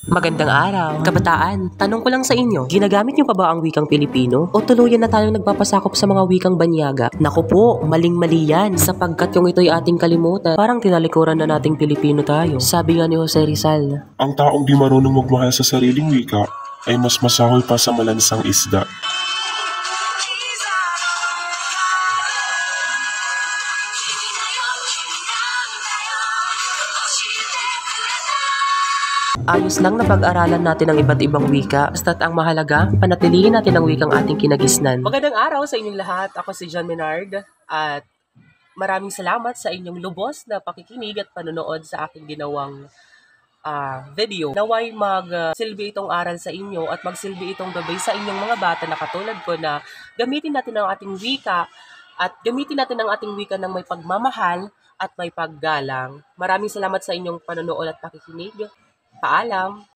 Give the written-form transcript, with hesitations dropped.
Magandang araw. Kabataan, tanong ko lang sa inyo, ginagamit niyo pa ba ang wikang Pilipino? O tuluyan na tayong nagpapasakop sa mga wikang banyaga? Naku po, maling-mali yan, sapagkat kung ito'y ating kalimutan, parang tinalikuran na nating Pilipino tayo. Sabi nga ni Jose Rizal. Ang taong di marunong magmahal sa sariling wika ay mas masahol pa sa malansang isda. Ayos lang na pag-aralan natin ang iba't ibang wika, basta't ang mahalaga, panatilihin natin ang wikang ating kinagisnan. Magandang araw sa inyong lahat. Ako si John Menard at maraming salamat sa inyong lubos na pakikinig at panonood sa aking ginawang video. Naway magsilbi itong aral sa inyo at magsilbi itong gabay sa inyong mga bata na katulad ko na gamitin natin ang ating wika at gamitin natin ang ating wika ng may pagmamahal at may paggalang. Maraming salamat sa inyong panonood at pakikinig. Paalam!